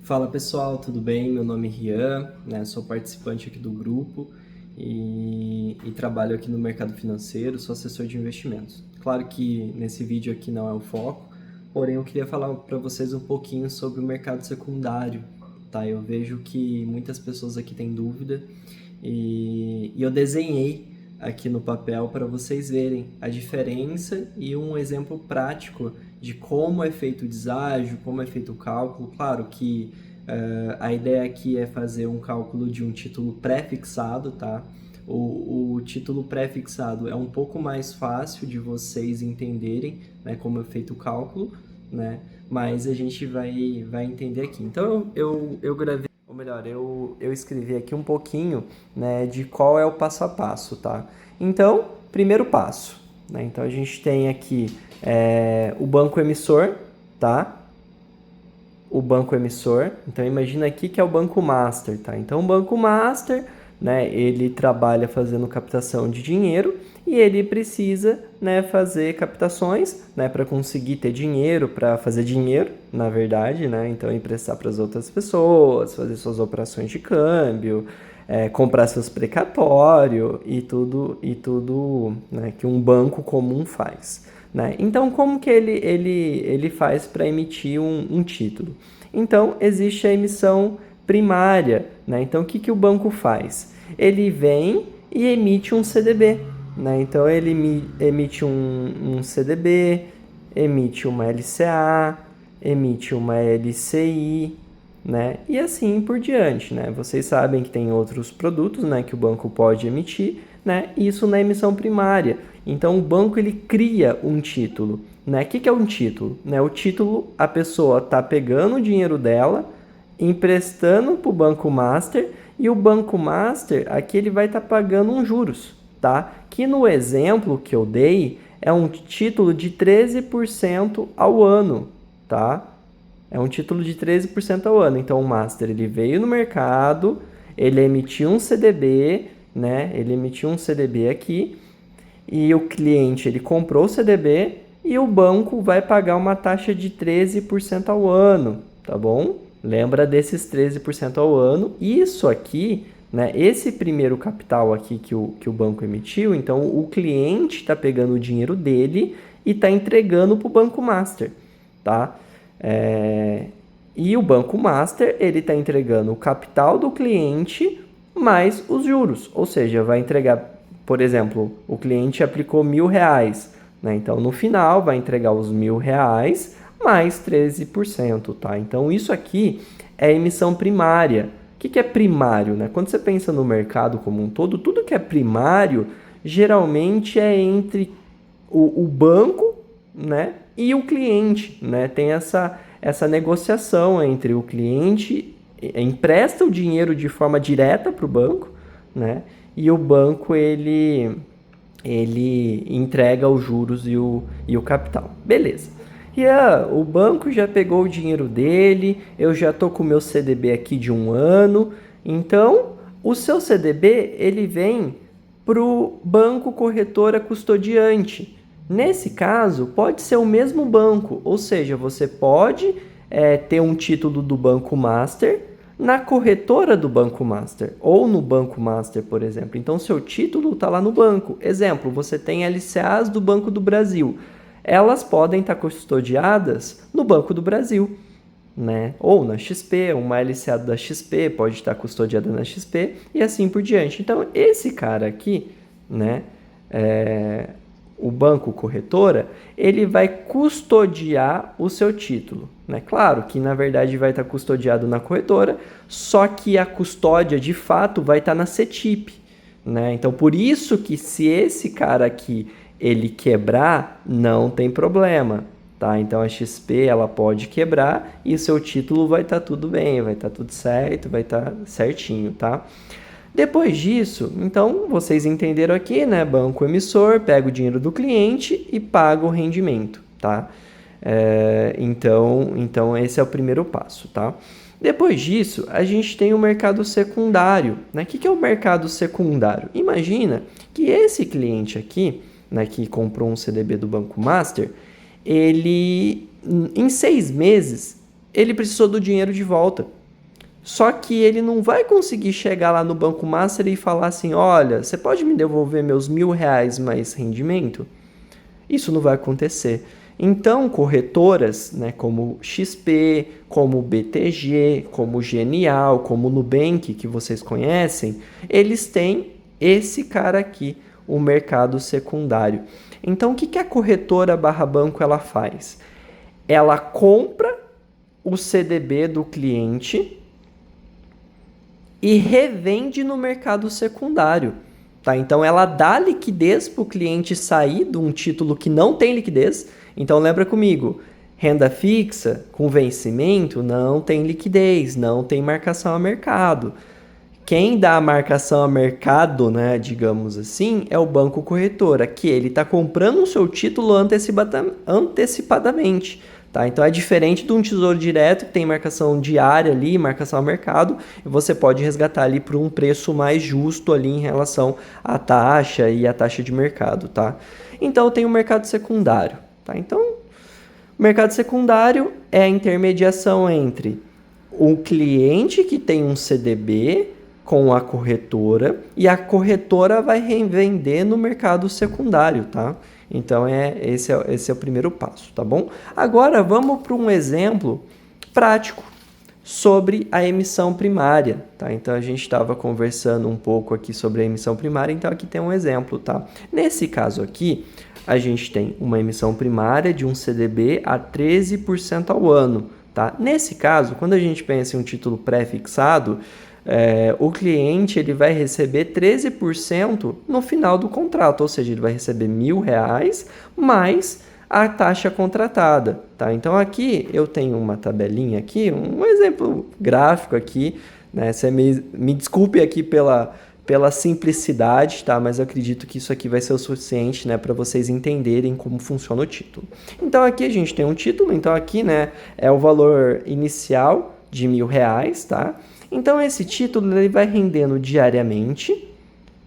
Fala pessoal, tudo bem? Meu nome é Rian, né? Sou participante aqui do grupo e trabalho aqui no mercado financeiro, sou assessor de investimentos. Claro que nesse vídeo aqui não é o foco, porém eu queria falar para vocês um pouquinho sobre o mercado secundário, tá? Eu vejo que muitas pessoas aqui têm dúvida e eu desenhei aqui no papel para vocês verem a diferença e um exemplo prático de como é feito o deságio, como é feito o cálculo. Claro que a ideia aqui é fazer um cálculo de um título pré-fixado, tá? O título pré-fixado é um pouco mais fácil de vocês entenderem, né, como é feito o cálculo, né? Mas a gente vai entender aqui. Então eu gravei, ou melhor, eu escrevi aqui um pouquinho, né, de qual é o passo a passo, tá? Então, primeiro passo, né? Então a gente tem aqui o banco emissor, tá? O banco emissor. Então imagina aqui que é o banco master, tá? Então o banco master, né, ele trabalha fazendo captação de dinheiro e ele precisa, né, fazer captações, né, para conseguir ter dinheiro, para fazer dinheiro, na verdade, né? Então emprestar para as outras pessoas, fazer suas operações de câmbio, comprar seus precatórios e tudo, né, que um banco comum faz. Né? Então, como que ele faz para emitir um título? Então, existe a emissão primária. Né? Então, o que o banco faz? Ele vem e emite um CDB. Né? Então, ele emite um CDB, emite uma LCA, emite uma LCI, né? E assim por diante. Né? Vocês sabem que tem outros produtos, né, que o banco pode emitir, né? Isso na emissão primária. Então, o banco ele cria um título. Né? O que é um título? Né? O título, a pessoa está pegando o dinheiro dela, emprestando para o Banco Master, e o Banco Master, aqui ele vai estar pagando uns juros. Tá? Que no exemplo que eu dei, é um título de 13% ao ano. Tá? É um título de 13% ao ano. Então, o Master ele veio no mercado, ele emitiu um CDB, né? Ele emitiu um CDB aqui, e o cliente ele comprou o CDB e o banco vai pagar uma taxa de 13% ao ano, tá bom? Lembra desses 13% ao ano. Isso aqui, né, esse primeiro capital aqui que o banco emitiu, então o cliente está pegando o dinheiro dele e está entregando para o Banco Master, tá? E o Banco Master ele está entregando o capital do cliente mais os juros, ou seja, vai entregar. Por exemplo, o cliente aplicou R$1.000, né? Então, no final, vai entregar os R$1.000 mais 13%, tá? Então, isso aqui é emissão primária. O que é primário, né? Quando você pensa no mercado como um todo, tudo que é primário, geralmente é entre o banco, né, e o cliente, né? Tem essa negociação entre o cliente, empresta o dinheiro de forma direta para o banco, né? E o banco ele entrega os juros e o capital. Beleza. E o banco já pegou o dinheiro dele, eu já estou com o meu CDB aqui de 1 ano. Então, o seu CDB ele vem para o banco corretora custodiante. Nesse caso, pode ser o mesmo banco, ou seja, você pode ter um título do Banco Master na corretora do Banco Master, ou no Banco Master, por exemplo. Então, seu título está lá no banco. Exemplo, você tem LCAs do Banco do Brasil. Elas podem estar custodiadas no Banco do Brasil, né? Ou na XP, uma LCA da XP pode estar custodiada na XP, e assim por diante. Então, esse cara aqui, né, o banco corretora, ele vai custodiar o seu título. Né? Claro que, na verdade, vai estar custodiado na corretora, só que a custódia, de fato, vai estar na CETIP. Né? Então, por isso que se esse cara aqui ele quebrar, não tem problema. Tá? Então, a XP ela pode quebrar e o seu título vai estar tudo bem, vai estar tudo certo, vai estar certinho. Tá? Depois disso, então, vocês entenderam aqui, né? Banco emissor, pega o dinheiro do cliente e paga o rendimento, tá? Então, esse é o primeiro passo, tá? Depois disso, a gente tem o mercado secundário, né? O que é o mercado secundário? Imagina que esse cliente aqui, né, que comprou um CDB do Banco Master, ele, em 6 meses, ele precisou do dinheiro de volta. Só que ele não vai conseguir chegar lá no Banco Master e falar assim, olha, você pode me devolver meus R$ 1.000 mais rendimento? Isso não vai acontecer. Então, corretoras, né, como XP, como BTG, como Genial, como Nubank, que vocês conhecem, eles têm esse cara aqui, o mercado secundário. Então, o que a corretora barra banco ela faz? Ela compra o CDB do cliente e revende no mercado secundário. Tá? Então, ela dá liquidez para o cliente sair de um título que não tem liquidez. Então, lembra comigo, renda fixa com vencimento não tem liquidez, não tem marcação a mercado. Quem dá a marcação a mercado, né, digamos assim, é o banco corretora, que ele está comprando o seu título antecipadamente. Tá? Então é diferente de um tesouro direto que tem marcação diária ali, marcação a mercado, e você pode resgatar ali por um preço mais justo ali em relação à taxa e à taxa de mercado. Tá? Então tem o mercado secundário. Tá? Então, o mercado secundário é a intermediação entre o cliente que tem um CDB com a corretora e a corretora vai revender no mercado secundário, tá? Então, esse é o primeiro passo, tá bom? Agora, vamos para um exemplo prático sobre a emissão primária, tá? Então, a gente estava conversando um pouco aqui sobre a emissão primária, então aqui tem um exemplo, tá? Nesse caso aqui, a gente tem uma emissão primária de um CDB a 13% ao ano, tá? Nesse caso, quando a gente pensa em um título pré-fixado, o cliente ele vai receber 13% no final do contrato, ou seja, ele vai receber R$ 1.000 mais a taxa contratada. Tá? Então aqui eu tenho uma tabelinha aqui, um exemplo gráfico aqui, né? Você me desculpe aqui pela simplicidade, tá? Mas eu acredito que isso aqui vai ser o suficiente, né, para vocês entenderem como funciona o título. Então aqui a gente tem um título, então aqui, né, é o valor inicial de R$ 1.000, tá? Então, esse título ele vai rendendo diariamente,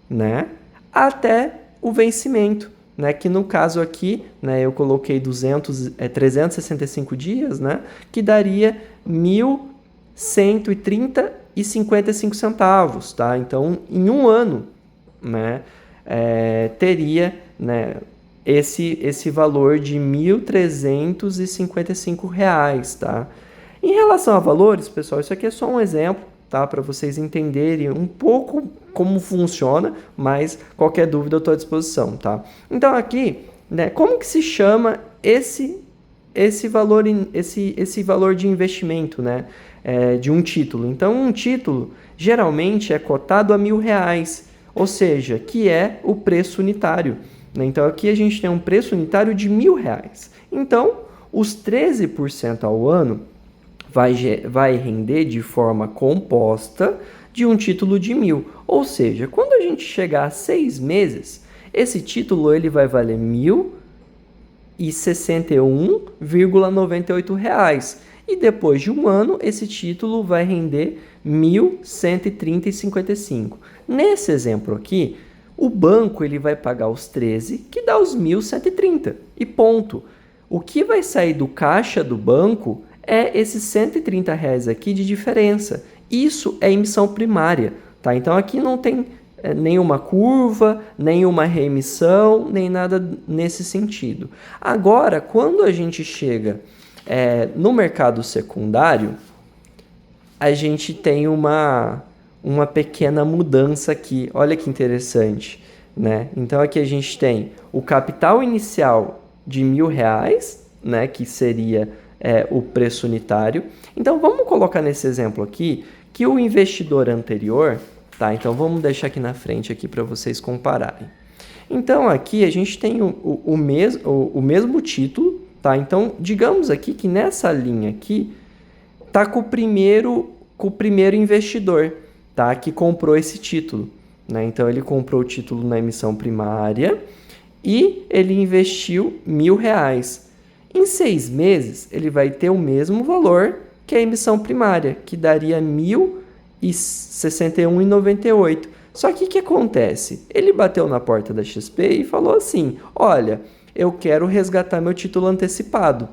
né, até o vencimento, né, que no caso aqui, né, eu coloquei 365 dias, né, que daria 1.130,55 centavos, tá? Então, em um ano, né, teria, né, esse valor de R$ 1.355, tá? Em relação a valores, pessoal, isso aqui é só um exemplo, tá? Para vocês entenderem um pouco como funciona, mas qualquer dúvida eu estou à disposição, tá? Então aqui, né, como que se chama esse valor de investimento, né, de um título? Então um título geralmente é cotado a R$ 1.000, ou seja, que é o preço unitário, né? Então aqui a gente tem um preço unitário de R$ 1.000. Então os 13% ao ano vai render de forma composta de um título de 1.000. Ou seja, quando a gente chegar a 6 meses, esse título ele vai valer R$ 1.061,98. E depois de um ano, esse título vai render R$ 1.130,55. Nesse exemplo aqui, o banco ele vai pagar os 13, que dá os 1.130. E ponto. O que vai sair do caixa do banco é esses R$ 130 aqui de diferença. Isso é emissão primária, tá? Então aqui não tem nenhuma curva, nenhuma reemissão, nem nada nesse sentido. Agora, quando a gente chega no mercado secundário, a gente tem uma pequena mudança aqui. Olha que interessante, né? Então aqui a gente tem o capital inicial de R$ 1.000, né? Que seria o preço unitário. Então, vamos colocar nesse exemplo aqui que o investidor anterior, tá? Então, vamos deixar aqui na frente aqui para vocês compararem. Então, aqui a gente tem o mesmo título, tá? Então, digamos aqui que nessa linha aqui tá com o primeiro investidor, tá? Que comprou esse título, né? Então, ele comprou o título na emissão primária e ele investiu R$ 1.000. Em 6 meses, ele vai ter o mesmo valor que a emissão primária, que daria R$ 1.061,98. Só que o que acontece? Ele bateu na porta da XP e falou assim, olha, eu quero resgatar meu título antecipado.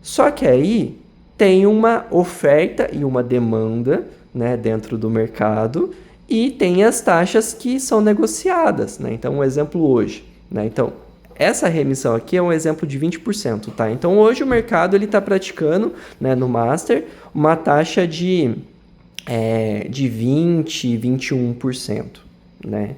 Só que aí tem uma oferta e uma demanda, né, dentro do mercado, e tem as taxas que são negociadas, né? Então, um exemplo hoje, né? Então, essa remissão aqui é um exemplo de 20%, tá? Então, hoje o mercado está praticando, né, no Master, uma taxa de 20, 21%, né?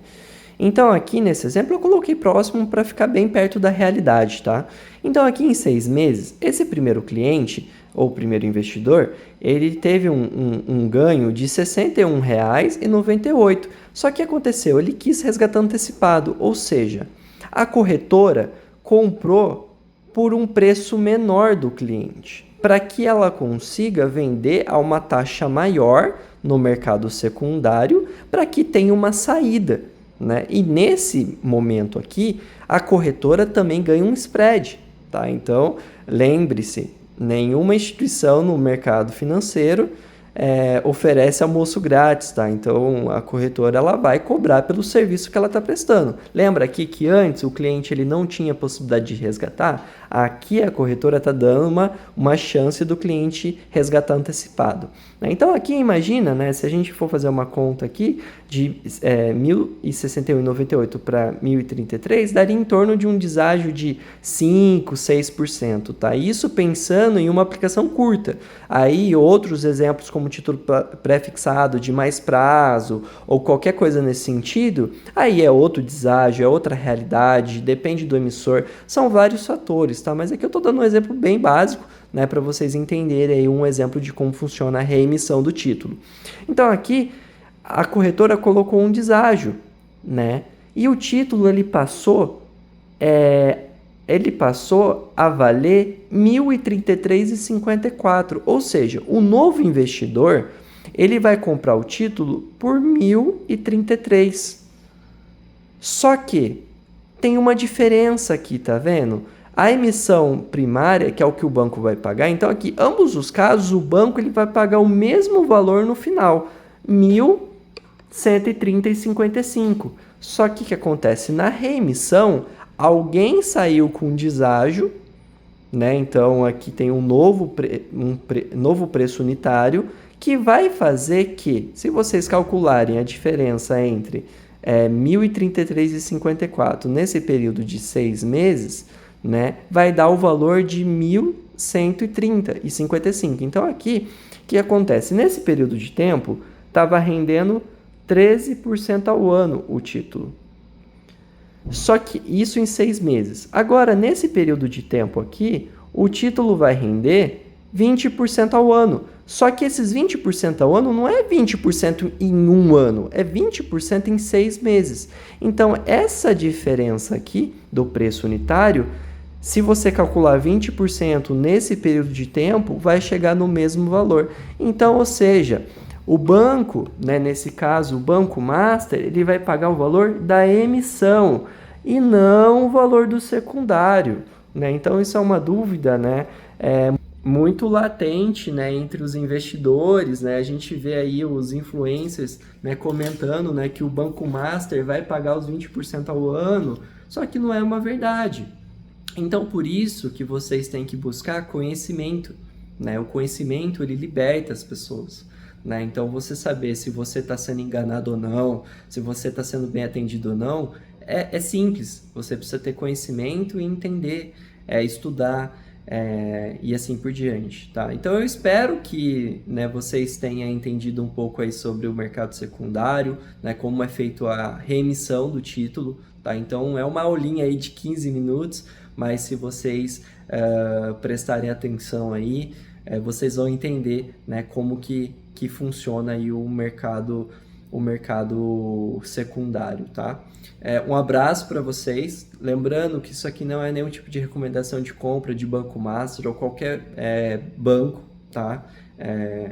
Então, aqui nesse exemplo, eu coloquei próximo para ficar bem perto da realidade, tá? Então, aqui em 6 meses, esse primeiro cliente, ou primeiro investidor, ele teve um ganho de R$ 61,98. Só que aconteceu, ele quis resgatar antecipado, ou seja, a corretora comprou por um preço menor do cliente, para que ela consiga vender a uma taxa maior no mercado secundário, para que tenha uma saída, né? E nesse momento aqui, a corretora também ganha um spread, tá? Então, lembre-se, nenhuma instituição no mercado financeiro oferece almoço grátis, tá? Então, a corretora ela vai cobrar pelo serviço que ela está prestando. Lembra aqui que antes o cliente ele não tinha possibilidade de resgatar? Aqui a corretora está dando uma chance do cliente resgatar antecipado. Então, aqui imagina, né, se a gente for fazer uma conta aqui de R$ 1.061,98 para 1.033, daria em torno de um deságio de 5, 6%, tá? Isso pensando em uma aplicação curta. Aí, outros exemplos como título pré-fixado de mais prazo ou qualquer coisa nesse sentido, aí é outro deságio, é outra realidade, depende do emissor, são vários fatores, tá? Mas aqui eu estou dando um exemplo bem básico, né, para vocês entenderem aí um exemplo de como funciona a reemissão do título. Então aqui a corretora colocou um deságio, né? E o título ele passou a valer R$ 1.033,54, ou seja, o novo investidor ele vai comprar o título por R$ 1.033. Só que tem uma diferença aqui, tá vendo? A emissão primária, que é o que o banco vai pagar, então aqui, ambos os casos, o banco ele vai pagar o mesmo valor no final, R$ 1.130,55. Só que o que acontece? Na reemissão, alguém saiu com deságio, né? Então aqui tem um novo preço unitário, que vai fazer que, se vocês calcularem a diferença entre 1.033,54 nesse período de 6 meses, né, vai dar o valor de 1.130,55. Então aqui, o que acontece? Nesse período de tempo, estava rendendo 13% ao ano o título. Só que isso em 6 meses. Agora, nesse período de tempo aqui, o título vai render 20% ao ano. Só que esses 20% ao ano não é 20% em um ano, é 20% em 6 meses. Então, essa diferença aqui do preço unitário, se você calcular 20% nesse período de tempo, vai chegar no mesmo valor. Então, ou seja, o banco, né, nesse caso, o Banco Master, ele vai pagar o valor da emissão e não o valor do secundário, né? Então, isso é uma dúvida, né, muito latente, né, entre os investidores, né? A gente vê aí os influencers, né, comentando, né, que o Banco Master vai pagar os 20% ao ano, só que não é uma verdade. Então, por isso que vocês têm que buscar conhecimento, né? O conhecimento, ele liberta as pessoas, né? Então, você saber se você está sendo enganado ou não, se você está sendo bem atendido ou não, é simples. Você precisa ter conhecimento e entender, estudar, e assim por diante, tá? Então, eu espero que, né, vocês tenham entendido um pouco aí sobre o mercado secundário, né, como é feito a reemissão do título, tá? Então, é uma aulinha aí de 15 minutos, mas se vocês prestarem atenção aí, vocês vão entender, né, como que funciona aí o mercado secundário, tá? Um abraço para vocês, lembrando que isso aqui não é nenhum tipo de recomendação de compra de Banco Master ou qualquer banco, tá? É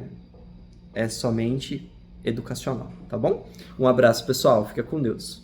somente educacional, tá bom? Um abraço, pessoal, fica com Deus.